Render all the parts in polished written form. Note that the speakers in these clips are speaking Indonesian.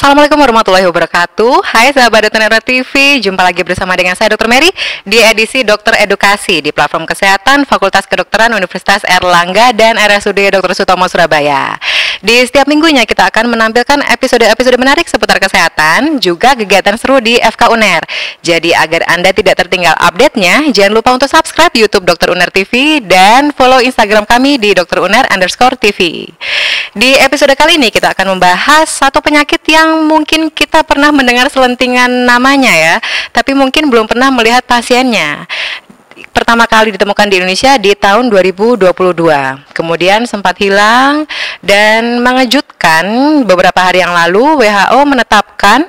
Assalamualaikum warahmatullahi wabarakatuh. Hai sahabat Dr. Nero TV, jumpa lagi bersama dengan saya Dr. Mary di edisi Dokter Edukasi di platform kesehatan Fakultas Kedokteran Universitas Erlangga dan RSUD Dr. Sutomo Surabaya. Di setiap minggunya kita akan menampilkan episode-episode menarik seputar kesehatan, juga kegiatan seru di FK UNER. Jadi agar Anda tidak tertinggal update-nya, jangan lupa untuk subscribe YouTube Dr. UNER TV dan follow Instagram kami di druner_tv. Di episode kali ini kita akan membahas satu penyakit yang mungkin kita pernah mendengar selentingan namanya ya, tapi mungkin belum pernah melihat pasiennya. Pertama kali ditemukan di Indonesia di tahun 2022. Kemudian sempat hilang dan mengejutkan beberapa hari yang lalu WHO menetapkan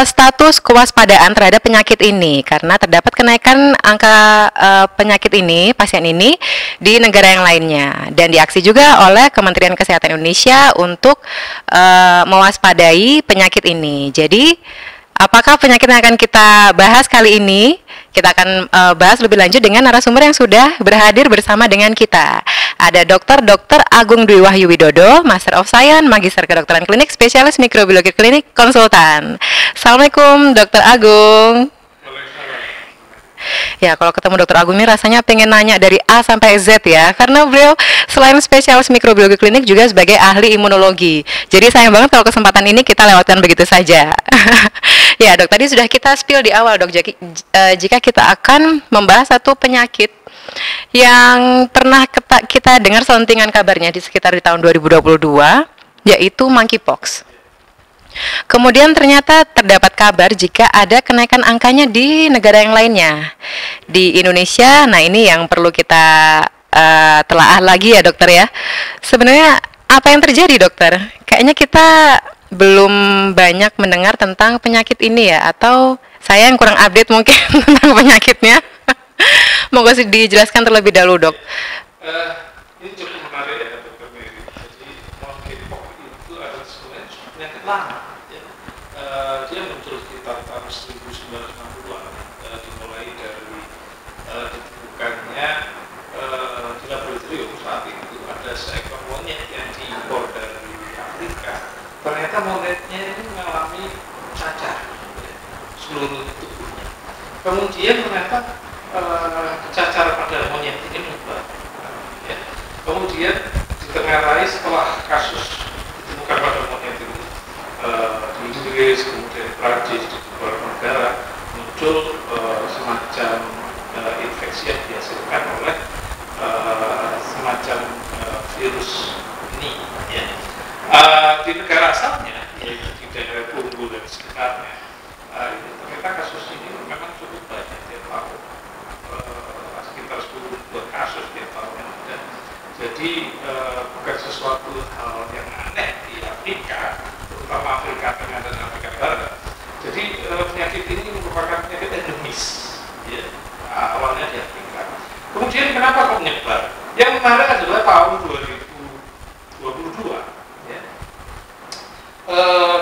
status kewaspadaan terhadap penyakit ini karena terdapat kenaikan angka penyakit ini, pasien ini di negara yang lainnya, dan diaksi juga oleh Kementerian Kesehatan Indonesia untuk mewaspadai penyakit ini. Jadi apakah penyakit yang akan kita bahas kali ini? Kita akan bahas lebih lanjut dengan narasumber yang sudah berhadir bersama dengan kita. Ada Dr. Agung Dwi Wahyu Widodo, Master of Science, Magister Kedokteran Klinik, Spesialis Mikrobiologi Klinik, Konsultan. Assalamualaikum Dr. Agung. Ya, kalau ketemu Dr. Agung ini rasanya pengen nanya dari A sampai Z ya, karena beliau selain spesialis mikrobiologi klinik juga sebagai ahli imunologi. Jadi sayang banget kalau kesempatan ini kita lewatkan begitu saja. Ya dok, tadi sudah kita spill di awal dok, jika kita akan membahas satu penyakit yang pernah kita dengar selentingan kabarnya di sekitar di tahun 2022, yaitu monkeypox. Kemudian ternyata terdapat kabar jika ada kenaikan angkanya di negara yang lainnya. Di Indonesia, nah ini yang perlu kita telaah lagi ya dokter ya. Sebenarnya apa yang terjadi dokter? Kayaknya kita belum banyak mendengar tentang penyakit ini ya, atau saya yang kurang update mungkin tentang penyakitnya. Monggo dijelaskan terlebih dahulu dok. Ini cukup menarik ya dokter Mary. Jadi monkeypox itu adalah sebenarnya penyakit lama. Dia muncul sekitar tahun 1960-an, dimulai dari ditemukannya di laboratorium. Saat itu ada seekor monyet yang diimpor dari Afrika. Ternyata monyetnya ini mengalami cacar seluruh tubuhnya. Kemudian ternyata cacar pada monyet ini menyebar. Kemudian ditengarai setelah kasus ditemukan pada monyet ini di Inggris, kemudian Prancis, di beberapa negara muncul semacam infeksi yang dihasilkan oleh semacam virus ini ya. Di negara asalnya, yaitu di daerah Kongo dan sekitarnya, ternyata kasus ini memang cukup banyak tiap tahun, sekitar 10 kasus tiap tahun yang ada. Jadi bukan sesuatu hal yang aneh di Afrika, terutama Afrika Tengah dan Afrika Barat. Jadi penyakit ini merupakan penyakit endemis ya. Awalnya di Afrika. Kemudian kenapa kok menyebar? Yang menarik adalah tahun 2022 ya.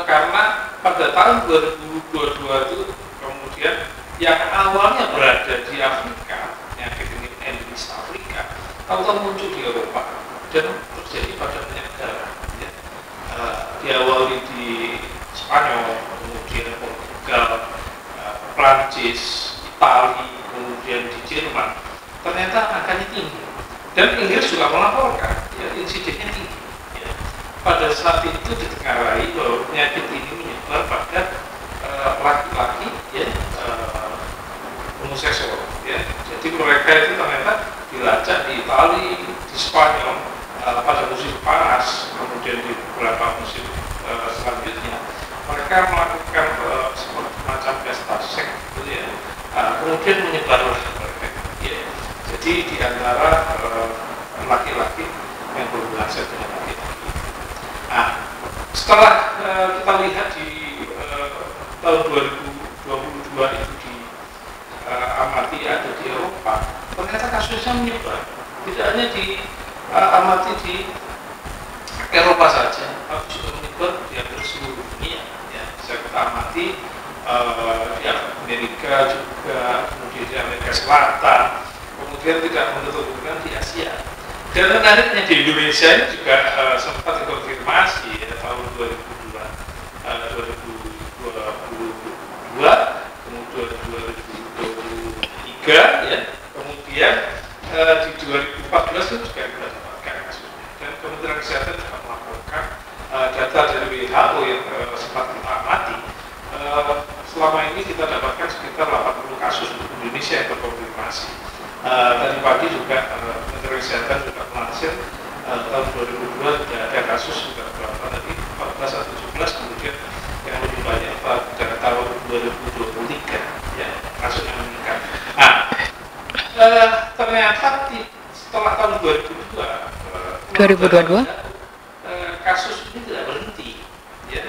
Karena pada tahun 2022 itu kemudian yang awalnya berada di Afrika, penyakit ini endemis Afrika, tahu-tahu muncul di Eropa dan terjadi pada banyak negara ya. Diawali di Spanyol, kemudian Portugal, Prancis, Italia, kemudian di Jerman. Ternyata angkanya tinggi dan Inggris juga melaporkan ya, insidennya tinggi ya. Pada saat itu ditengarai bahwa penyakit ini menyebar pada laki-laki ya, homoseksual ya. Jadi mereka itu ternyata dilacak di Italia, di Spanyol pada musim panas, kemudian di beberapa musim selanjutnya mereka melakukan semacam pesta seks gitu ya. Kemudian menyebarlah mereka ya. Jadi di antara laki-laki yang berhubungan seks dengan laki-laki. Nah, setelah kita lihat di tahun 2022 itu diamati ada di Eropa, ternyata kasusnya menyebar. Tidak hanya diamati di Eropa saja, tapi juga menyebar di hampir seluruh dunia. Ya, bisa kita amati di Amerika juga, kemudian di Amerika Selatan, kemudian tidak menutup kemungkinan di Asia. Dan menariknya di Indonesia ini juga sempat dikonfirmasi ya, tahun 2022 juga ya. Kemudian di 2014 itu juga kita dapatkan kasusnya, dan Kementerian Kesehatan juga melaporkan data dari WHO yang sempat kita amati. Selama ini kita dapatkan sekitar 80 kasus di Indonesia yang terkonfirmasi. Tadi pagi juga Kementerian Kesehatan juga melansir tahun 2002 tidak ada kasus juga berapa tadi 14 atau 17, kemudian yang lebih banyak pada tahun 2023 ya kasus yang meningkat. Nah, ternyata setelah tahun 2022 kasus ini tidak berhenti ya.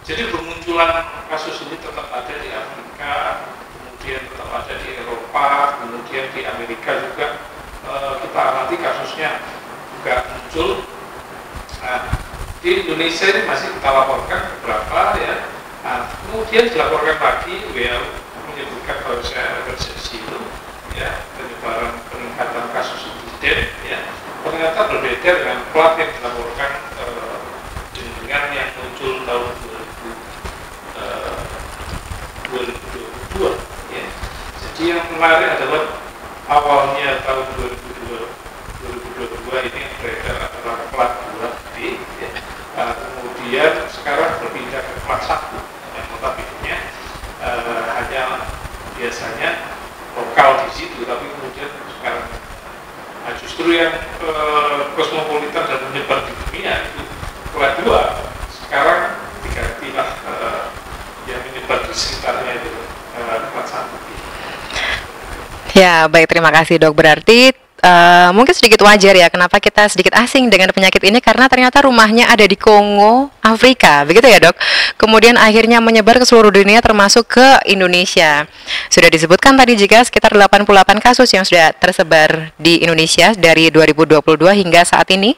Jadi bermunculan kasus ini tetap ada di Afrika, kemudian tetap ada di Eropa, kemudian di Amerika juga kita amati kasusnya juga muncul. Nah, di Indonesia ini masih kita laporkan beberapa ya. Nah, kemudian dilaporkan lagi WHO menyebutkan bahwa saya emergency itu ya, penyebaran peningkatan kasus insiden ya, ternyata berbeda dengan plat yang dilaporkan dengan yang muncul tahun 2022 ya. Jadi yang menarik adalah awalnya tahun 2022 ini yang beredar adalah plat 2B ya. Kemudian sekarang berpindah ke plat 1 yang notabene hanya biasanya lokal di situ, tapi kemudian sekarang justru yang kosmopolitan dan menyebar di dunia itu plat 2 sekarang digantilah yang menyebar di sekitarnya itu plat 1. Ya, baik, terima kasih dok. Berarti mungkin sedikit wajar ya kenapa kita sedikit asing dengan penyakit ini, karena ternyata rumahnya ada di Kongo, Afrika, begitu ya dok. Kemudian akhirnya menyebar ke seluruh dunia termasuk ke Indonesia. Sudah disebutkan tadi jika sekitar 88 kasus yang sudah tersebar di Indonesia dari 2022 hingga saat ini.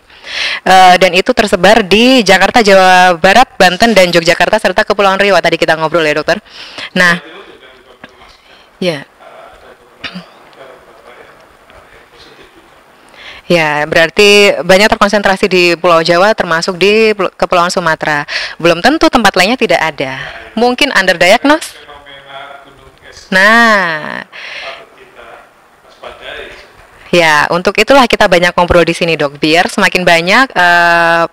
Dan itu tersebar di Jakarta, Jawa Barat, Banten, dan Yogyakarta serta Kepulauan Riau. Tadi kita ngobrol ya dokter. Nah, ya. Ya, berarti banyak terkonsentrasi di Pulau Jawa termasuk di Kepulauan Sumatera. Belum tentu tempat lainnya tidak ada. Mungkin underdiagnose. Nah, ya, untuk itulah kita banyak ngobrol di sini dok, biar semakin banyak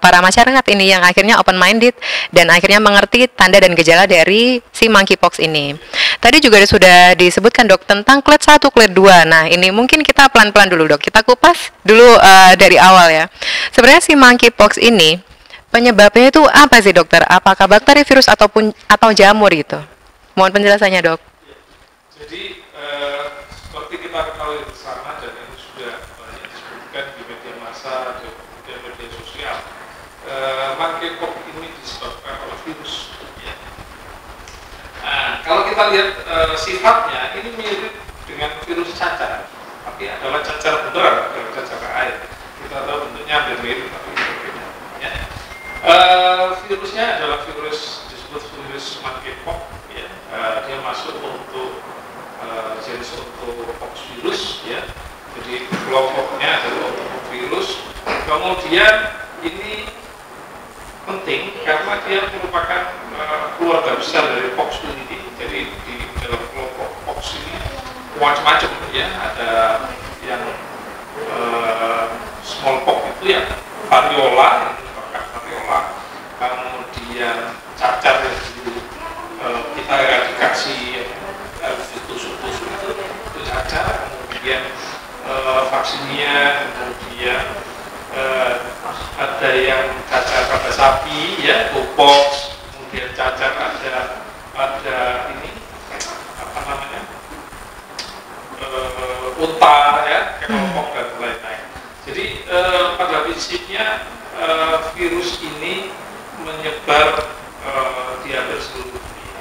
para masyarakat ini yang akhirnya open minded dan akhirnya mengerti tanda dan gejala dari si monkeypox ini. Tadi juga sudah disebutkan dok tentang clade 1, clade 2. Nah, ini mungkin kita pelan-pelan dulu dok, kita kupas dulu dari awal ya. Sebenarnya si monkeypox ini penyebabnya itu apa sih dokter? Apakah bakteri, virus atau jamur gitu? Mohon penjelasannya dok. Jadi seperti kita ketahui bersama dan ini sudah banyak disebutkan di media massa dan media sosial, monkeypox ini disebabkan oleh virus. Ya. Nah, kalau kita lihat sifatnya ini mirip dengan virus cacar, tapi adalah cacar beneran, bukan cacar air. Kita tahu bentuknya hampir mirip, tapi berbeda. Ya. Virusnya adalah virus disebut virus monkeypox. Ya. Dia masuk untuk jenis otopox virus ya, jadi kelompoknya adalah otopox virus. Kemudian ini penting karena dia merupakan keluarga besar dari poxviridi. Jadi di dalam kelompok pox ini macam-macam ya, ada yang smallpox itu yang variola, yang merupakan variola, kemudian cacar yang dulu kita eradikasi tusuk-tusuk itu cacar, kemudian vaksinnya, kemudian ada yang cacar pada sapi ya, gopox, kemudian cacar ada ini apa namanya unta ya, kelompok dan lain-lain. Jadi pada prinsipnya virus ini menyebar di hampir seluruh dunia.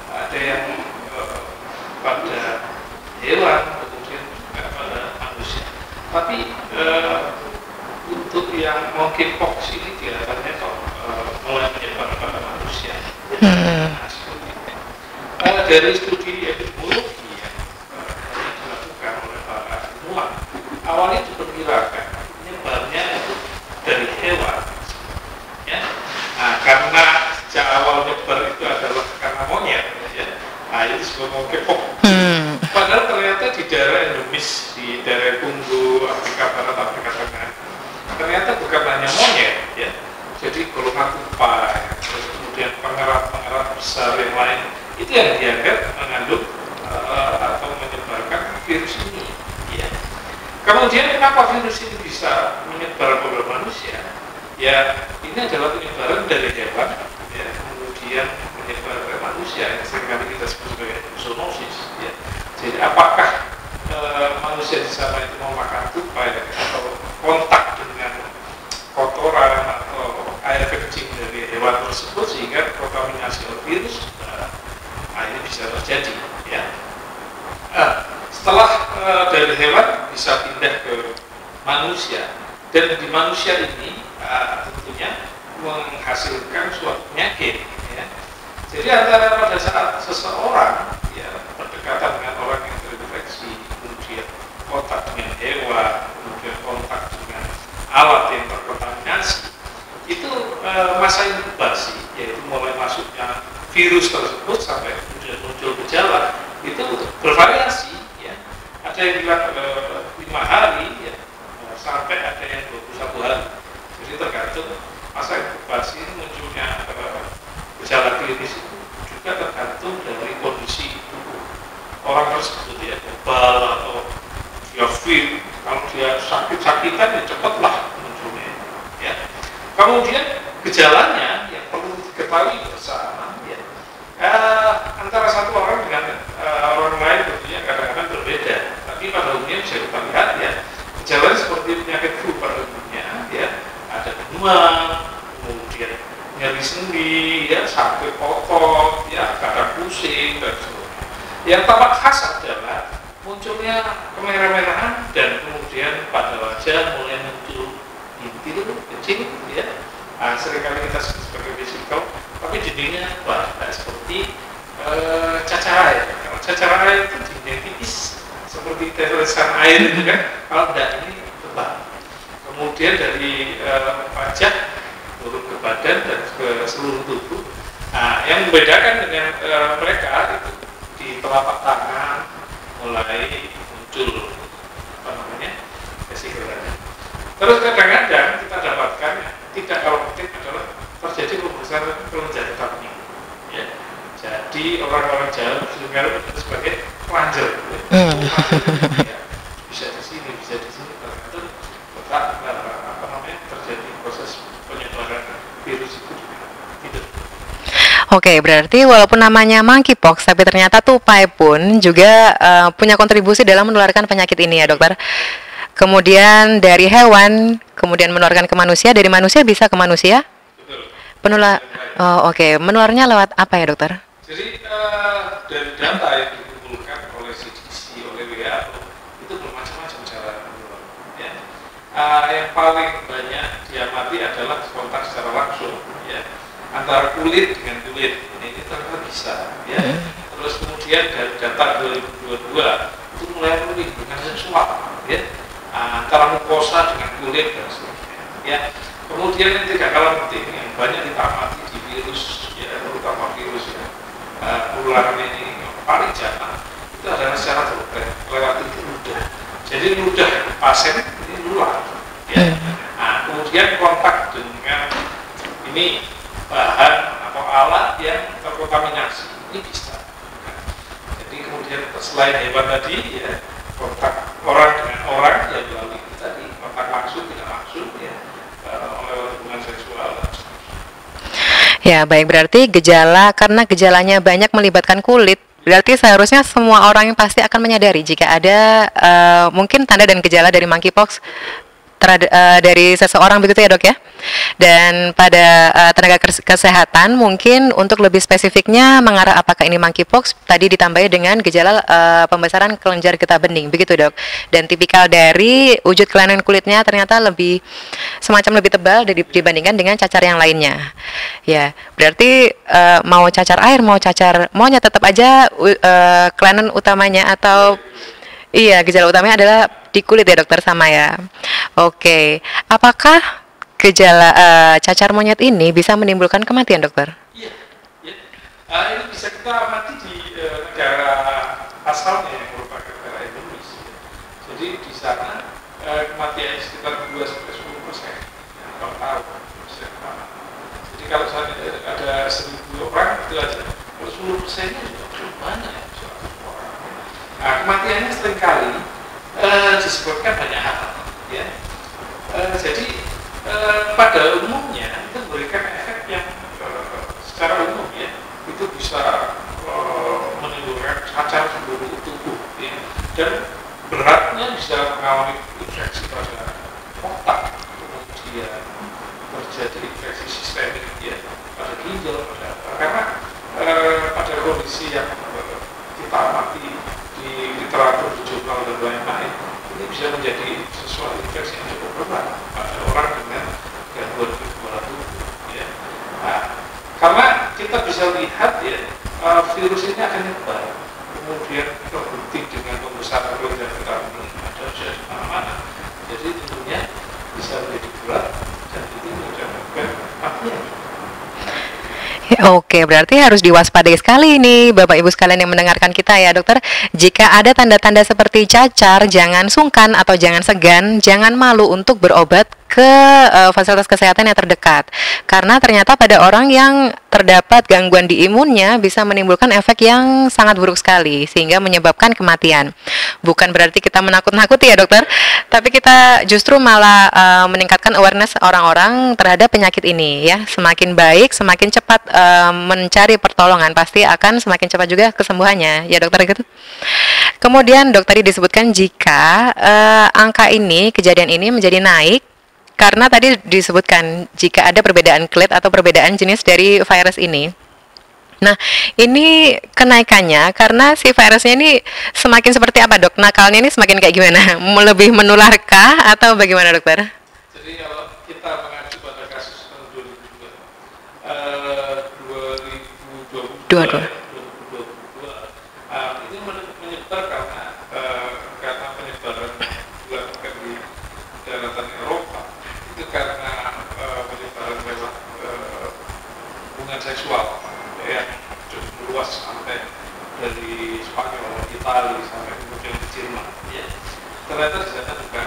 Ada yang pada hewan, kemudian juga pada manusia. Tapi untuk yang monkeypox ini kelihatannya kok mulai menyebar pada manusia. Nah, seperti itu. Dari studi epidemiologi yang dilakukan oleh para ilmuwan, awalnya diperkirakan penyebarnya itu dari hewan. Ya. Nah, karena sejak awal nyebar itu adalah karena monyet, ya. Nah, itu sebuah monkeypox. Padahal ternyata hanya monyet, ya. Jadi golongan tupai, terus kemudian pengerat-pengerat besar yang lain, itu yang dianggap mengandung atau menyebarkan virus ini, ya. Kemudian kenapa virus ini bisa menyebar kepada manusia? Ya, ini adalah penyebaran dari hewan, ya, kemudian menyebar ke manusia yang seringkali kita sebut sebagai zoonosis, ya. Jadi apakah manusia di sana itu mau makan tupai atau kontak dengan kotoran atau air kencing dari hewan tersebut sehingga kontaminasi oleh virus, ini bisa terjadi, ya. Setelah dari hewan bisa pindah ke manusia, dan di manusia ini tentunya menghasilkan suatu penyakit, ya. Jadi antara pada saat seseorang, ya, berdekatan dengan orang yang terinfeksi, kemudian kontak dengan hewan, kemudian kontak dengan alat yang terkontaminasi, itu masa inkubasi, yaitu mulai masuknya virus tersebut sampai kemudian muncul gejala, itu bervariasi, ya. Ada yang bilang 5 hari, ya, sampai ada yang 21 hari. Jadi tergantung masa inkubasi munculnya gejala klinis itu juga tergantung dari kondisi tubuh orang tersebut, ya, kebal atau dia fit. Kalau dia sakit-sakitan ya cepatlah munculnya, ya. Kemudian gejalanya yang perlu diketahui bersama, ya, antara satu orang dengan orang lain tentunya kadang-kadang berbeda, tapi pada umumnya bisa kita lihat, ya, gejala seperti penyakit flu pada umumnya, ya, ada demam, kemudian nyeri sendi, ya, sakit otot, ya, kadang pusing dan sebagainya. Yang tampak khas adalah munculnya kemerah-merahan dan kemudian pada wajah mulai muncul bintil kecil, ya. Seringkali kita sebut sebagai vesikel, tapi jadinya seperti cacar air. Kalau cacar air itu jadinya tipis seperti tetesan air itu kan, kalau tidak ini tebal. Kemudian dari wajah turun ke badan dan ke seluruh tubuh. Nah, yang membedakan dengan mereka itu di telapak tangan mulai muncul vesikel. Terus kadang-kadang kita dapatkan tidak kalau penting adalah terjadi pembesaran kelenjar getahnya, ya. Jadi orang-orang Jawa seringkali itu sebagai kelenjar, ya. Bisa di sini, bisa di sini, tergantung letak terjadi proses penyebaran virus itu gitu. Oke, berarti walaupun namanya monkeypox, tapi ternyata tupai pun juga punya kontribusi dalam menularkan penyakit ini, ya, dokter. Kemudian dari hewan, kemudian menularkan ke manusia, dari manusia bisa ke manusia. Penular. Oh, oke. Menularnya lewat apa ya, dokter? Jadi dari data yang dikumpulkan oleh CDC, oleh WHO, itu bermacam-macam cara menular, ya. Yang paling banyak diamati adalah kontak secara langsung, ya, antara kulit dengan kulit. Ini ternyata bisa, ya. Terus kemudian dari data 2022 itu mulai lebih dengan seksual, ya, antara mukosa dengan kulit dan sebagainya, ya. Kemudian yang tidak kalah penting yang banyak kita amati di virus, ya, terutama virus, ya, penularan ini yang paling jarang itu adalah secara droplet lewat itu ludah. Jadi ludah pasien ini nular, ya. Nah, kemudian kontak dengan ini bahan atau alat yang terkontaminasi ini bisa. Jadi kemudian selain hewan tadi, ya, kontak orang dengan orang yang melalui tadi kontak langsung tidak langsung, ya, oleh hubungan seksual. Ya, baik, berarti gejala, karena gejalanya banyak melibatkan kulit, berarti seharusnya semua orang yang pasti akan menyadari jika ada mungkin tanda dan gejala dari monkeypox dari seseorang, begitu ya, dok, ya. Dan pada tenaga kesehatan mungkin untuk lebih spesifiknya mengarah apakah ini monkeypox tadi ditambahi dengan gejala pembesaran kelenjar getah bening, begitu, dok. Dan tipikal dari wujud kelainan kulitnya ternyata lebih semacam lebih tebal dibandingkan dengan cacar yang lainnya. Ya, berarti mau cacar air, mau cacar monyet, tetap aja kelainan utamanya atau iya, gejala utamanya adalah di kulit, ya, dokter, sama, ya. Oke, apakah gejala cacar monyet ini bisa menimbulkan kematian, dokter? Iya, ya. Ini bisa kita amati di negara asalnya yang merupakan negara Indonesia. Jadi di sana kematiannya sekitar 2-10%. per tahun. Jadi kalau ada 1.000 orang itu aja, kalau 10%-nya juga belum banyak ya, 100 orang. Nah, kematiannya seringkali disebabkan banyak hal, ya. Jadi pada umumnya itu memberikan efek yang secara umum ya, itu bisa menimbulkan cacar seluruh tubuh, ya. Dan beratnya bisa mengalami infeksi pada otak, kemudian terjadi infeksi sistemik ya, pada ginjal, karena pada kondisi yang kita amati di literatur, di jurnal dan lain-lain, ini bisa menjadi sesuatu infeksi yang cukup berat pada orang dengan gangguan kekebalan tubuh ya. Nah, karena kita bisa lihat ya, virus ini akan nyebar, kemudian terbukti dengan pembesaran kelenjar getah bening ada di mana-mana, jadi tentunya bisa menjadi berat dan itu menyebabkan kematian. Oke, berarti harus diwaspadai sekali nih Bapak Ibu sekalian yang mendengarkan kita ya dokter. Jika ada tanda-tanda seperti cacar, jangan sungkan atau jangan segan, jangan malu untuk berobat ke fasilitas kesehatan yang terdekat. Karena ternyata pada orang yang terdapat gangguan di imunnya bisa menimbulkan efek yang sangat buruk sekali sehingga menyebabkan kematian. Bukan berarti kita menakut-nakuti ya dokter, tapi kita justru malah meningkatkan awareness orang-orang terhadap penyakit ini ya. Semakin baik, semakin cepat mencari pertolongan, pasti akan semakin cepat juga kesembuhannya ya dokter gitu. Kemudian dok tadi disebutkan jika angka ini, kejadian ini menjadi naik karena tadi disebutkan jika ada perbedaan clade atau perbedaan jenis dari virus ini. Nah, ini kenaikannya karena si virusnya ini semakin seperti apa dok? Nakalnya ini semakin kayak gimana? Lebih menularkah atau bagaimana dokter? Jadi kalau kita mengacu pada kasus tahun 2022 ini menyebar karena penyebaran dilakukan di daratan Eropa itu karena penyebaran lewat hubungan seksual yang cukup luas sampai dari Spanyol, Italia sampai kemudian ke Jerman. Ya. Ternyata di sana juga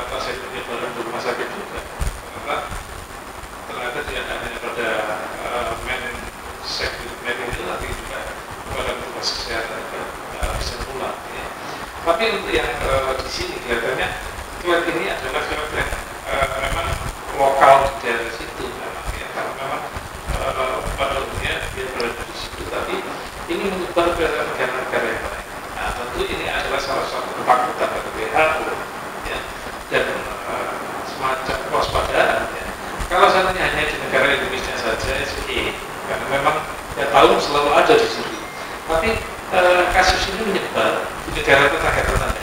pasien penyebaran di rumah sakit juga. Ternyata tidak hanya pada men seks itu, tapi juga pada petugas kesehatan juga bisa menular. Ya. Tapi untuk yang di sini kelihatannya klub ini adalah klub yang memang lokal di daerah situ, memang ya, karena memang pada umumnya dia berada di situ, tapi ini menyebar ke negara-negara yang lain. Nah, tentu ini adalah salah satu ketakutan dari WHO ya, dan semacam kewaspadaan ya. Kalau seandainya hanya di negara Indonesia saja, oke, karena memang ya tahu selalu ada di sini. Tapi kasus ini menyebar di negara tetangga-tetangga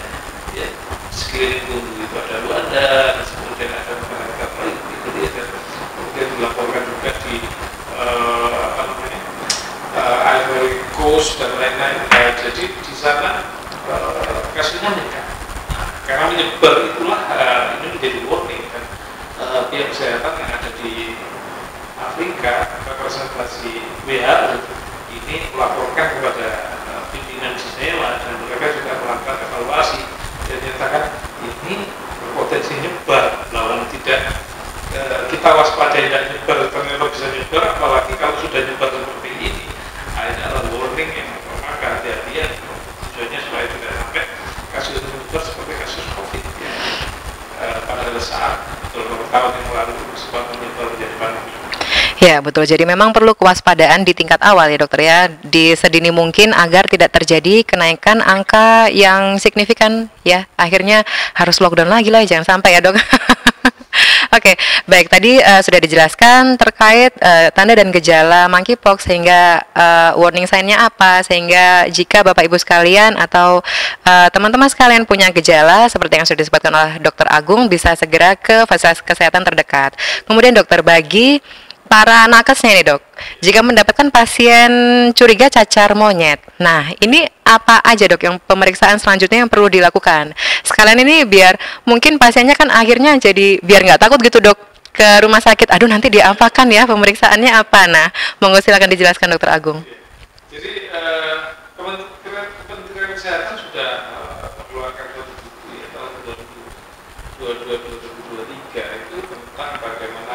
ya. Sekeliling bumi itu ada Rwanda, kemudian ada negara-negara lain, itu dia, dan kemudian dilaporkan juga di Ivory Coast dan lain-lain. Jadi di sana kasusnya meningkat. Nah, karena menyebar itulah ini menjadi warning kan pihak kesehatan yang ada di Afrika, representasi WHO ini melaporkan kepada pimpinan Jenewa dan mereka juga melakukan evaluasi dan menyatakan ini berpotensi nyebar, lawan tidak kita waspadai dan nyebar, ternyata bisa nyebar, apalagi kalau sudah nyebar seperti ini. Ini adalah warning yang maka hati-hatian tujuannya supaya tidak sampai kasus itu menyebar seperti kasus COVID ya. Pada saat beberapa tahun yang lalu sempat menyebar menjadi pandemi. Ya betul, jadi memang perlu kewaspadaan di tingkat awal ya dokter ya, di sedini mungkin agar tidak terjadi kenaikan angka yang signifikan ya, akhirnya harus lockdown lagi lah, jangan sampai ya dok. Oke, baik, tadi sudah dijelaskan terkait tanda dan gejala monkeypox sehingga warning sign-nya apa, sehingga jika Bapak Ibu sekalian atau teman-teman sekalian punya gejala seperti yang sudah disebutkan oleh Dr. Agung, bisa segera ke fasilitas kesehatan terdekat. Kemudian dokter, bagi para nakesnya nih dok, jika mendapatkan pasien curiga cacar monyet, nah ini apa aja dok yang pemeriksaan selanjutnya yang perlu dilakukan? Sekalian ini biar mungkin pasiennya kan akhirnya jadi biar nggak takut gitu dok ke rumah sakit, aduh nanti diapakan ya, pemeriksaannya apa? Nah, monggo silakan dijelaskan dokter Agung. Jadi Kementerian Kesehatan sudah mengeluarkan suatu buku ya, tahun 2022-2023 itu tentang bagaimana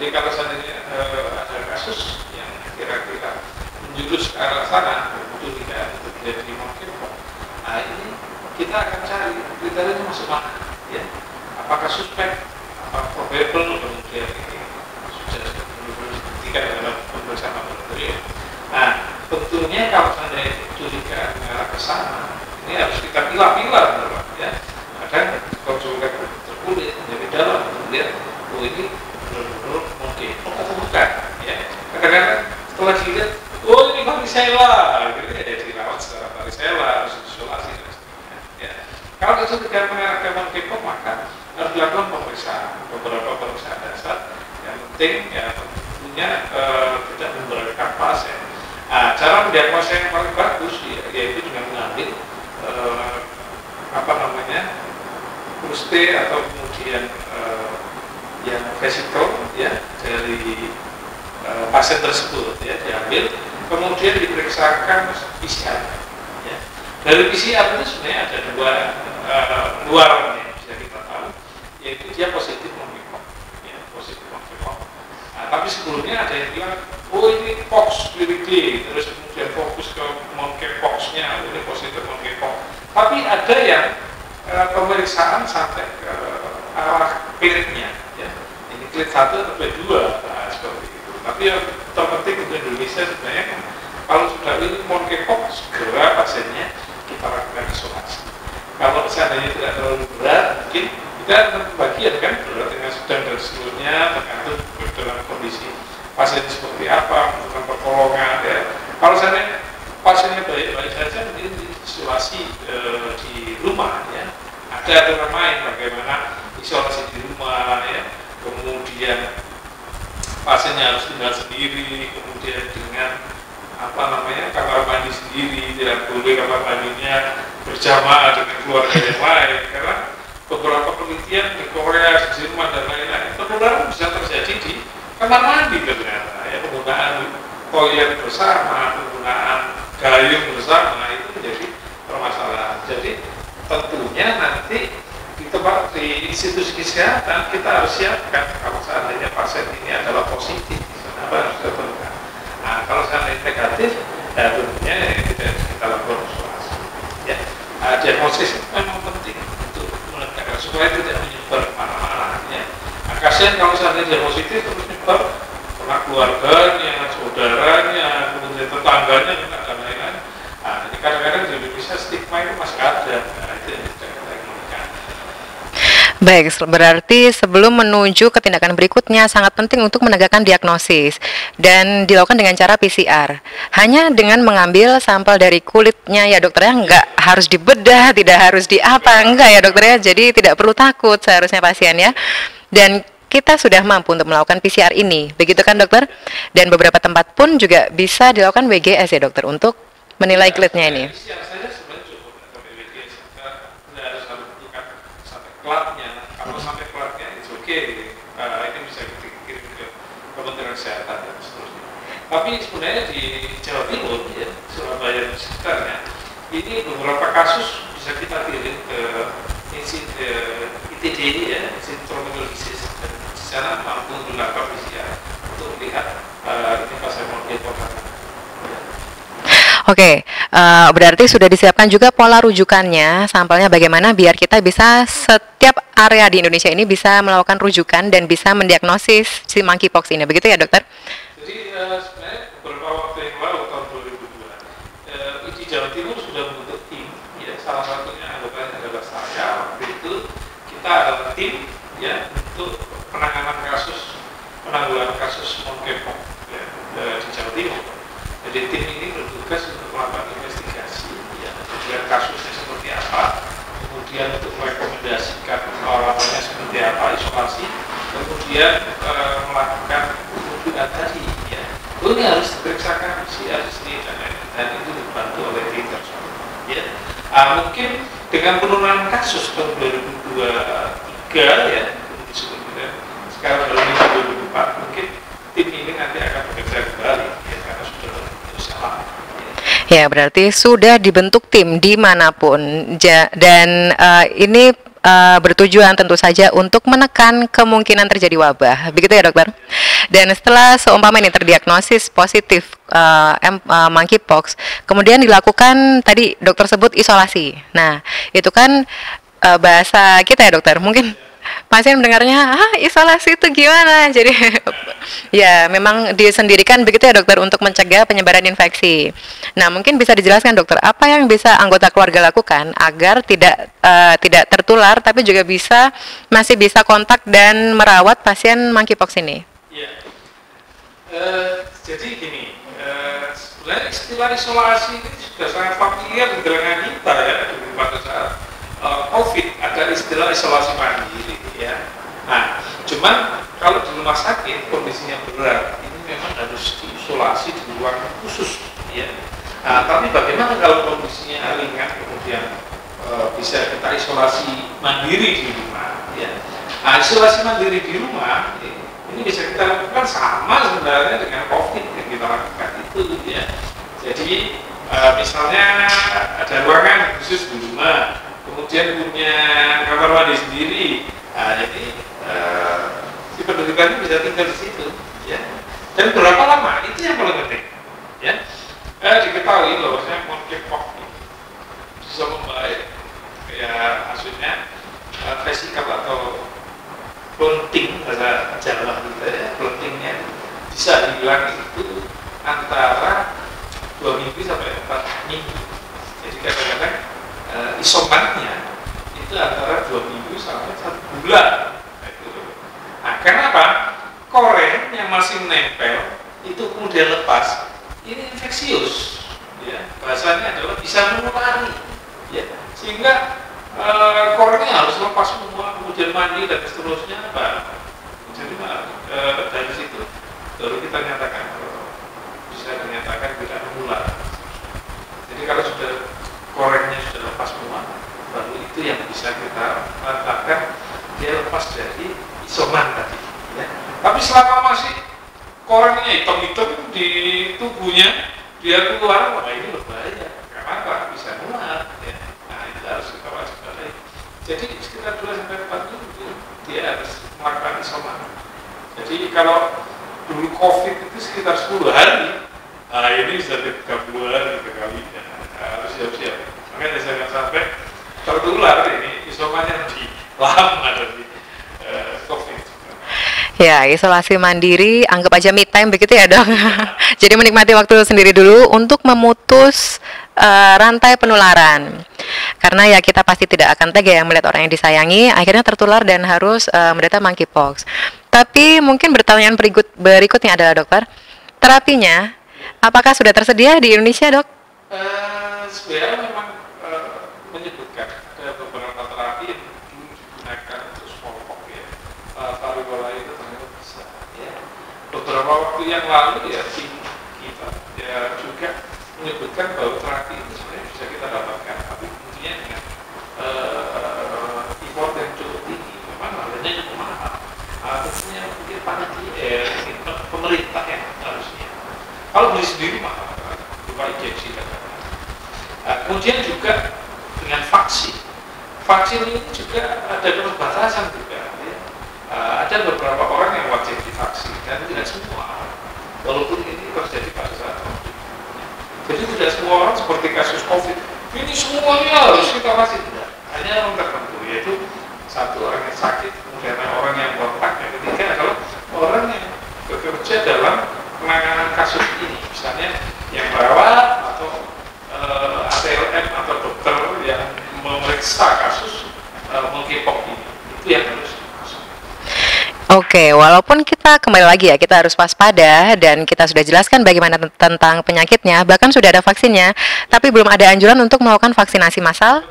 Jadi kalau seandainya ada kasus yang kira-kira menjurus ke arah sana, itu tidak terjadi monkeypox, nah ini kita akan cari kriterianya masuk mana, ya? Apakah suspek, apakah probable, kemudian ini sudah dibuktikan dalam pemeriksaan laboratorium. Nah, tentunya kalau seandainya curiga mengarah ke sana, ini harus kita pilah-pilah, ya. Kadang konsultan terkulit menjadi dalam, kemudian oh ini benar-benar monkeypox atau bukan, ya. Kadang-kadang setelah dilihat, oh ini varicella, gitu ya, dirawat secara varicella, harus isolasi dan sebagainya. Ya. Kalau itu tidak mengarah ke monkeypox, maka harus dilakukan beberapa pemeriksaan dasar. Yang penting ya tentunya tidak memberatkan pasien. Nah, cara mendiagnosa yang paling bagus yaitu dengan mengambil prostate atau kemudian yang vesikel ya dari pasien tersebut ya diambil, kemudian diperiksakan PCR. Ya. Dari PCR itu sebenarnya ada dua ya, bisa kita tahu, yaitu dia positif monkeypox, ya, positif monkeypox. Nah, tapi sebelumnya ada yang bilang, oh ini pox klinik, terus kemudian fokus ke monkeypox-nya, ini positif monkeypox. Tapi ada yang pemeriksaan sampai ke arah kliniknya, ya. Ini klik 1 atau klik 2, nah, seperti itu. Tapi yang terpenting untuk Indonesia sebenarnya kan, kalau sudah ini monkeypox, segera pasiennya kita lakukan isolasi. Kalau seandainya tidak terlalu berat, mungkin kita bagian kan berat dengan sedang dan seluruhnya, tergantung dalam kondisi pasien seperti apa, membutuhkan pertolongan. Ya. Kalau seandainya pasiennya baik-baik saja, mungkin isolasi di rumah, ya. Ada aturan main bagaimana isolasi di rumah, ya. Kemudian pasiennya harus tinggal sendiri, kemudian dengan kamar mandi sendiri, tidak boleh kamar mandinya berjamaah dengan keluarga yang lain, karena beberapa penelitian di Korea, di Jerman dan lain-lain, penularan bisa terjadi di kamar mandi ternyata, ya. Penggunaan toilet bersama, penggunaan gayung bersama itu menjadi permasalahan. Jadi tentunya nanti di tempat di institusi kesehatan kita harus siapkan kalau seandainya pasien ini adalah positif, apa harus dilakukan. Nah, kalau seandainya negatif, ya tentunya kita lakukan isolasi. Ya, diagnosis itu memang penting untuk menegakkan supaya tidak menyebar kemana-mana. Ya. Nah, kasihan kalau seandainya dia positif terus menyebar karena keluarganya, saudaranya, kemudian tetangganya dan lain-lain. Nah, ini kadang-kadang di Indonesia stigma itu masih ada. Nah, itu yang kita komunikasikan. Baik, berarti sebelum menuju ke tindakan berikutnya sangat penting untuk menegakkan diagnosis dan dilakukan dengan cara PCR. Hanya dengan mengambil sampel dari kulitnya ya dokter ya, nggak harus dibedah, tidak harus enggak ya dokter ya. Jadi tidak perlu takut seharusnya pasien ya. Dan kita sudah mampu untuk melakukan PCR ini, begitu kan dokter? Dan beberapa tempat pun juga bisa dilakukan WGS ya dokter untuk menilai kulitnya ini. PCR saja sebenarnya cukup untuk WGS, tidak harus menentukan sampai kelatnya. Kalau sampai kelatnya itu oke, ini bisa kita kirim ke Kementerian Kesehatan dan seterusnya. Tapi sebenarnya di Jawa Timur, ya, Surabaya dan sekitarnya, ini beberapa kasus bisa kita kirim ke ITD ya, Institut Traumatologi, dan di sana mampu melakukan PCR untuk melihat ini pasien monkeypox. Oke, berarti sudah disiapkan juga pola rujukannya, sampelnya bagaimana biar kita bisa setiap area di Indonesia ini bisa melakukan rujukan dan bisa mendiagnosis si monkeypox ini, begitu ya dokter? Jadi sebenarnya beberapa waktu yang lalu tahun 2002, di Jawa Timur sudah membentuk tim, ya, salah satunya anggotanya adalah saya. Waktu itu kita adalah tim ya untuk penanggulangan kasus monkeypox ya, di Jawa Timur. Jadi tim ini bertugas untuk melakukan investigasi, ya, kemudian kasusnya seperti apa, kemudian untuk merekomendasikan perawatannya seperti apa, isolasi, kemudian melakukan rujukan tadi, ya. Ini harus diperiksakan PCR sendiri dan itu dibantu oleh tim tersebut. Ya. Mungkin dengan penurunan kasus tahun 2023 ya, sekarang 2024 mungkin tim ini nanti akan bekerja kembali ya, karena sudah berusaha. Ya, berarti sudah dibentuk tim dimanapun. Dan ini bertujuan tentu saja untuk menekan kemungkinan terjadi wabah. Begitu ya, dokter? Dan setelah seumpama ini terdiagnosis positif monkeypox, kemudian dilakukan tadi dokter sebut isolasi. Nah, itu kan bahasa kita ya, dokter. Mungkin pasien mendengarnya, isolasi itu gimana? Jadi ya memang disendirikan begitu ya, dokter, untuk mencegah penyebaran infeksi. Nah, mungkin bisa dijelaskan, dokter, apa yang bisa anggota keluarga lakukan agar tidak tertular tapi juga masih bisa kontak dan merawat pasien monkeypox ini? Ya, jadi gini, sebenarnya istilah isolasi ini sudah sangat familiar di kalangan kita ya, pada saat COVID ada istilah isolasi mandiri ya. Nah, cuman kalau di rumah sakit kondisinya berat, ini memang harus diisolasi di ruang khusus ya. Nah, tapi bagaimana kalau kondisinya ringan kemudian bisa kita isolasi mandiri di rumah ya. Nah, isolasi mandiri di rumah ini bisa kita lakukan sama sebenarnya dengan COVID yang kita lakukan itu ya. Jadi misalnya ada ruangan khusus di rumah, kemudian punya kamar mandi sendiri, jadi si pendudukannya bisa tinggal di situ ya. Dan berapa lama itu yang paling penting ya. Diketahui bahwasanya monkeypox bisa membaik ya, maksudnya vesikal atau plonting bahasa Jawa gitu ya, plontingnya bisa hilang itu antara 2 minggu sampai 4 minggu. Jadi kadang-kadang isomannya itu antara 2 minggu sampai 1 bulan. Nah, kenapa? Koreng yang masih menempel itu kemudian lepas, ini infeksius ya, bahasanya adalah bisa menulari ya, sehingga korengnya harus lepas semua, kemudian mandi dan seterusnya apa. Jadi dari situ baru kita nyatakan bisa dinyatakan tidak menular. Jadi kalau sudah korengnya sudah lepas semua, baru itu yang bisa kita katakan dia lepas dari isoman tadi ya. Tapi selama masih korengnya hitam-hitam di tubuhnya, dia keluar, wah ini berbahaya. Kenapa? Bisa nular ya. Nah, itu harus kita waspadai. Jadi sekitar 2-4 minggu dia harus melakukan isoman. Jadi kalau dulu COVID itu sekitar 10 hari, nah ini bisa 30 hari kali ya. Harus siap-siap. Makanya jangan sampai tertular ini isomannya lebih lama dari COVID. Ya, isolasi mandiri, anggap aja me time begitu ya, dok. Jadi menikmati waktu sendiri dulu untuk memutus rantai penularan. Karena ya kita pasti tidak akan tega yang melihat orang yang disayangi akhirnya tertular dan harus menderita monkeypox. Tapi mungkin pertanyaan berikutnya adalah, dokter, terapinya apakah sudah tersedia di Indonesia, dok? Sebenarnya memang menyebutkan ada beberapa terapi yang digunakan untuk smallpox ya. Variola itu ternyata bisa ya. Beberapa waktu yang lalu ya tim kita ya juga menyebutkan bahwa terapi itu sebenarnya bisa kita dapatkan, tapi tentunya dengan import yang cukup tinggi, memang harganya cukup mahal. Tentunya mungkin pemerintah yang harusnya. Kalau beli sendiri mahal, berupa injeksi dan kemudian juga dengan vaksin. Vaksin ini juga ada keterbatasan juga. Ya. Ada beberapa orang yang wajib divaksin dan tidak semua. Walaupun ini terjadi pada saat COVID. Jadi tidak semua orang seperti kasus COVID. Ini semuanya harus kita vaksin. Tidak. Hanya orang tertentu, yaitu satu orang yang sakit, kemudian orang yang kontak, yang ketiga adalah orang yang bekerja dalam penanganan kasus ini. Misalnya yang merawat atau ATLM atau dokter yang memeriksa kasus monkeypox ini, itu yang harus dimasuk. Oke, walaupun kita kembali lagi ya, kita harus waspada dan kita sudah jelaskan bagaimana tentang penyakitnya, bahkan sudah ada vaksinnya, tapi belum ada anjuran untuk melakukan vaksinasi massal,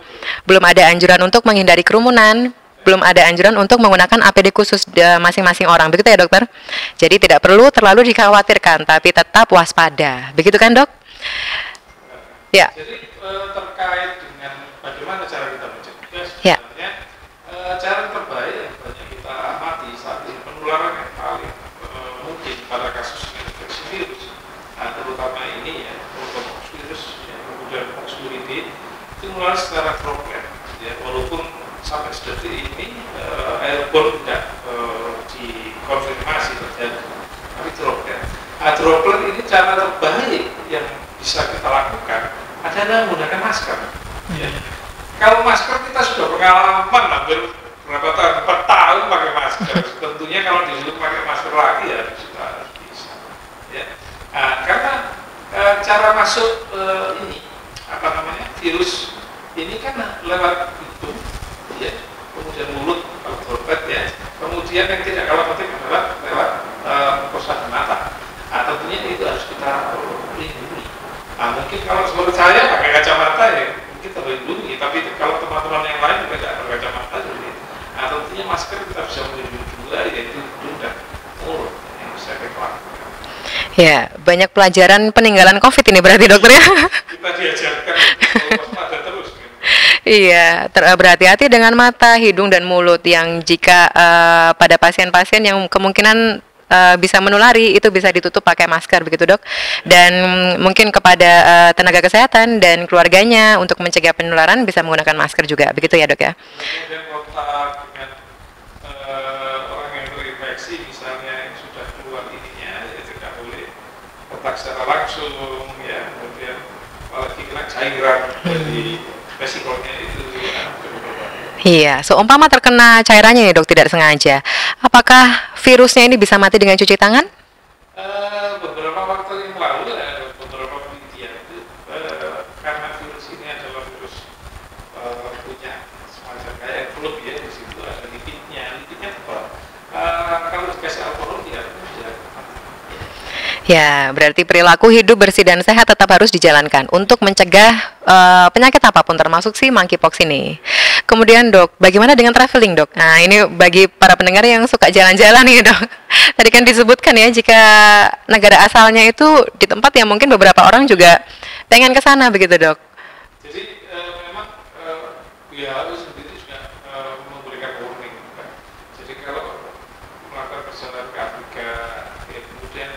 belum ada anjuran untuk menghindari kerumunan, belum ada anjuran untuk menggunakan APD khusus masing-masing orang, begitu ya, dokter? Jadi tidak perlu terlalu dikhawatirkan, tapi tetap waspada, begitu kan, dok? Ya. Jadi terkait dengan bagaimana cara kita mencegah, Ya. sebenarnya cara terbaik yang banyak kita amati saat ini penularan yang paling mungkin pada kasus infeksi virus, terutama ini ya, monkeypox virus ya, Droplet ini cara terbaik yang bisa kita lakukan adalah menggunakan masker. Ya. Kalau masker kita sudah pengalaman hampir berapa tahun, 4 tahun pakai masker. Tentunya kalau disuruh pakai masker lagi ya sudah harus bisa. Ya. Karena cara masuk ini apa namanya virus ini kan lewat hidung, ya, kemudian mulut kalau droplet ya, kemudian yang tidak kalah penting adalah lewat mukosa dan mata. Tentunya itu harus kita lindungi. Mungkin kalau menurut saya pakai kacamata ya mungkin terlindungi, tapi kalau teman-teman yang lain juga tidak berkacamata jadi tentunya masker kita bisa melindungi juga, yaitu hidung dan mulut yang bisa kita lakukan. Ya, banyak pelajaran peninggalan COVID ini berarti dokter ya. Kita diajarkan waspada terus. Iya, berhati-hati dengan mata, hidung, dan mulut yang jika pada pasien-pasien yang kemungkinan bisa menulari itu bisa ditutup pakai masker begitu dok. Dan mungkin kepada tenaga kesehatan dan keluarganya untuk mencegah penularan bisa menggunakan masker juga begitu ya dok ya. Kemudian kontak dengan orang yang terinfeksi misalnya yang sudah keluar ininya ya tidak boleh kontak secara langsung ya, kemudian apalagi kena cairan dari resikonya itu ya. Iya, seumpama terkena cairannya ya dok tidak sengaja, apakah virusnya ini bisa mati dengan cuci tangan? Beberapa waktu yang lalu ada beberapa penelitian itu karena virus ini adalah virus punya semacam kayak flu ya, di situ ada lipidnya tebal. Kalau dikasih alkohol tidak bisa. Ya, berarti perilaku hidup bersih dan sehat tetap harus dijalankan untuk mencegah penyakit apapun termasuk si monkeypox ini. Kemudian dok, bagaimana dengan traveling dok? Nah ini bagi para pendengar yang suka jalan-jalan nih dok. Tadi kan disebutkan ya jika negara asalnya itu di tempat yang mungkin beberapa orang juga pengen ke sana begitu dok. Jadi memang WHO sendiri juga memberikan warning kan. Jadi kalau melakukan perjalanan ke Afrika ya, kemudian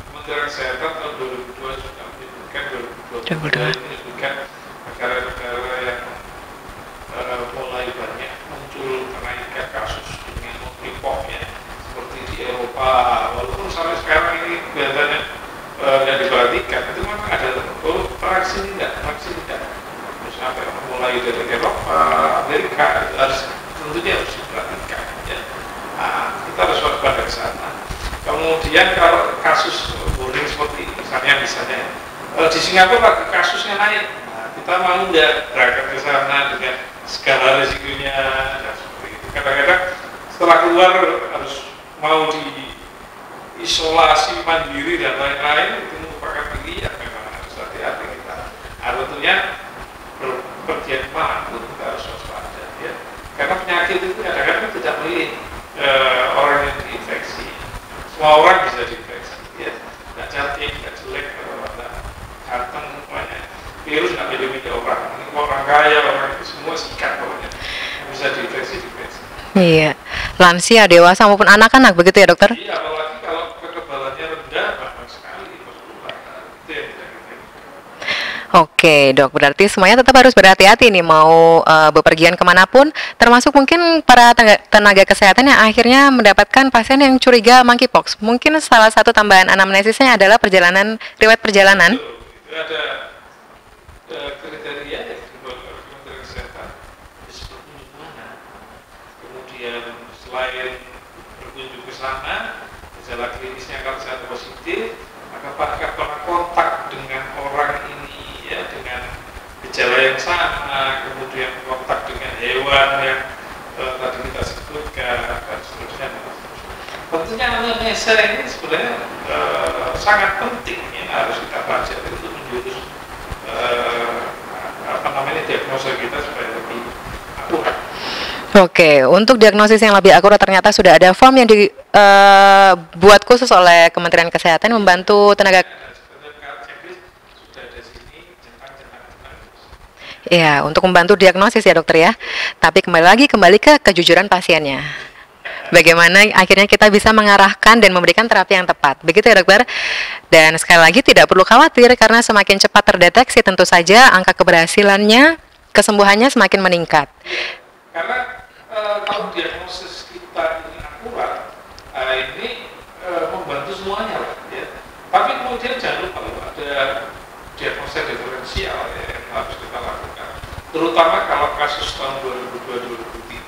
Kementerian Kesehatan tahun 2002 sudah menyebutkan 2022 ini menyebutkan negara-negara yang mulai banyak muncul kenaikan kasus dengan monkeypox ya, seperti di Eropa, walaupun sampai sekarang ini kelihatannya yang diperhatikan itu memang ada reaksi tidak, terus sampai mulai dari Eropa, Amerika harus tentunya harus diperhatikan ya. Kita harus waspada ke sana. Kemudian kalau kasus warning seperti ini, misalnya di Singapura kasusnya naik, kita mau nggak berangkat ke sana dengan segala risikonya dan seperti itu. Kadang-kadang setelah keluar harus mau diisolasi mandiri dan lain-lain, itu merupakan pilihan, memang harus hati-hati kita. Tentunya berpergian manapun kita harus waspada ya. Karena penyakit itu kadang-kadang tidak milih orang yang diinfeksi. Semua orang bisa diinfeksi ya. Nggak cantik, nggak jelek, nggak ganteng, semuanya. Virus nggak beda-beda orang kaya, orang itu semua sikat pokoknya bisa diinfeksi. Iya, lansia, dewasa maupun anak-anak begitu ya dokter? Iya, apalagi kalau kekebalannya rendah bahkan sekali itu yang tidak kita. Oke dok, berarti semuanya tetap harus berhati-hati nih mau bepergian kemanapun, termasuk mungkin para tenaga kesehatan yang akhirnya mendapatkan pasien yang curiga monkeypox. Mungkin salah satu tambahan anamnesisnya adalah riwayat perjalanan. Itu ada kriteria yang dibuat oleh Kementerian Kesehatan disebut kunjung mana. Kemudian selain berkunjung ke sana, gejala klinisnya kalau satu positif, maka apakah pernah kontak dengan orang ini ya, dengan gejala yang sama, kemudian kontak dengan hewan yang tadi kita sebutkan dan seterusnya. Tentunya anamnesa ini sebenarnya sangat penting ya, harus kita pelajari untuk menjurus diagnosa kita supaya lebih akurat. Oke, untuk diagnosis yang lebih akurat ternyata sudah ada form yang dibuat khusus oleh Kementerian Kesehatan membantu tenaga. Ya, untuk membantu diagnosis ya dokter ya. Tapi kembali ke kejujuran pasiennya. Bagaimana akhirnya kita bisa mengarahkan dan memberikan terapi yang tepat. Begitu ya dokter? Dan sekali lagi tidak perlu khawatir karena semakin cepat terdeteksi tentu saja angka keberhasilannya, kesembuhannya semakin meningkat. Karena kalau diagnosis kita ini akurat, ini membantu semuanya lah. kemudian jangan lupa ada diagnosa diferensial yang harus kita lakukan. Terutama kalau kasus tahun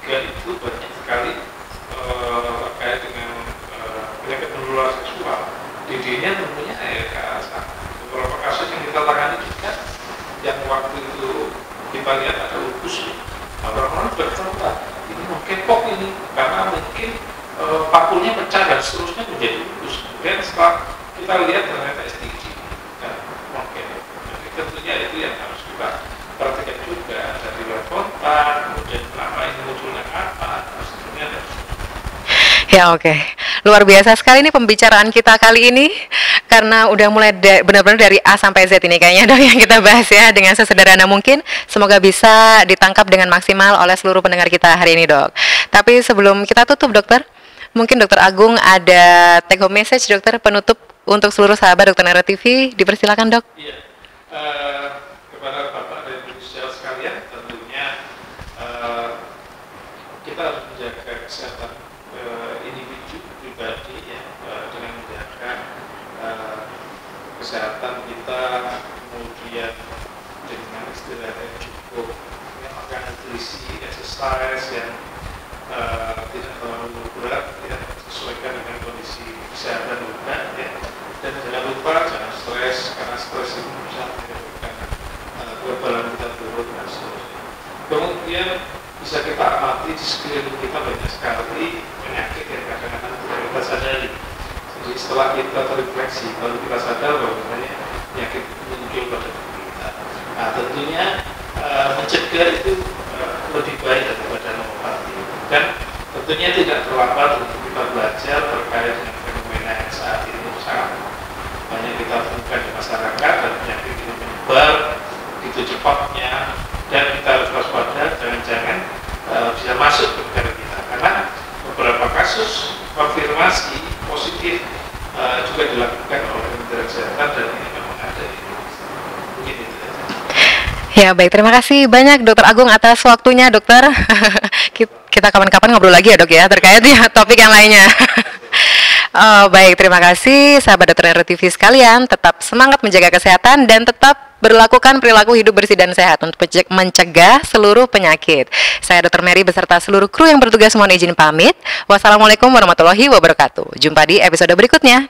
2022-2023 itu banyak sekali terkait dengan penyakit menular seksual. DD-nya tentunya beberapa kasus yang kita tangani juga yang waktu itu kita lihat ada lupus. Orang-orang berkata ini mungkin kok ini karena mungkin pakulnya pecah dan seterusnya menjadi lupus. Kemudian setelah kita lihat ternyata STD dan mungkin tentunya itu yang harus kita perhatikan juga dari luar kontak, kemudian kenapa ini munculnya apa, sebenarnya ada. Ya oke, luar biasa sekali nih pembicaraan kita kali ini karena udah mulai benar-benar dari A sampai Z ini kayaknya dok yang kita bahas ya dengan sesederhana mungkin. Semoga bisa ditangkap dengan maksimal oleh seluruh pendengar kita hari ini dok. Tapi sebelum kita tutup dokter, mungkin dokter Agung ada take home message dokter penutup untuk seluruh sahabat dokter Nero TV, dipersilakan dok. Iya, kepada Bapak dan Ibu sekalian tentunya kita harus menjaga kesehatan individu pribadi ya, dengan menjaga kesehatan kita, kemudian dengan istirahat yang cukup, ya, makan nutrisi, exercise yang tidak terlalu berat, ya, sesuaikan dengan kondisi kesehatan juga, ya. Dan jangan lupa jangan stres karena stres itu bisa menyebabkan kekebalan kita turun dan seterusnya. Kemudian bisa kita amati di sekeliling kita banyak sekali penyakit yang kadang-kadang tidak kita sadari. Jadi setelah kita terrefleksi, baru kita sadar bahwa penyakit muncul pada diri kita. Nah tentunya mencegah itu lebih baik daripada mengobati. Dan tentunya tidak terlambat untuk kita belajar terkait dengan fenomena yang saat ini sangat banyak kita temukan di masyarakat dan penyakit ini menyebar begitu cepatnya dan kita harus waspada jangan-jangan bisa masuk ke negara kita karena beberapa kasus konfirmasi positif juga dilakukan oleh Kementerian Kesehatan dan ini memang ada di Indonesia. Mungkin itu saja. Ya baik, terima kasih banyak Dokter Agung atas waktunya dokter. Kita kapan-kapan ngobrol lagi ya dok ya terkait ya topik yang lainnya. Baik, terima kasih sahabat Dokter Nero TV sekalian. Tetap semangat menjaga kesehatan dan tetap berlakukan perilaku hidup bersih dan sehat untuk mencegah seluruh penyakit. Saya Dr. Mary beserta seluruh kru yang bertugas mohon izin pamit. Wassalamualaikum warahmatullahi wabarakatuh. Jumpa di episode berikutnya.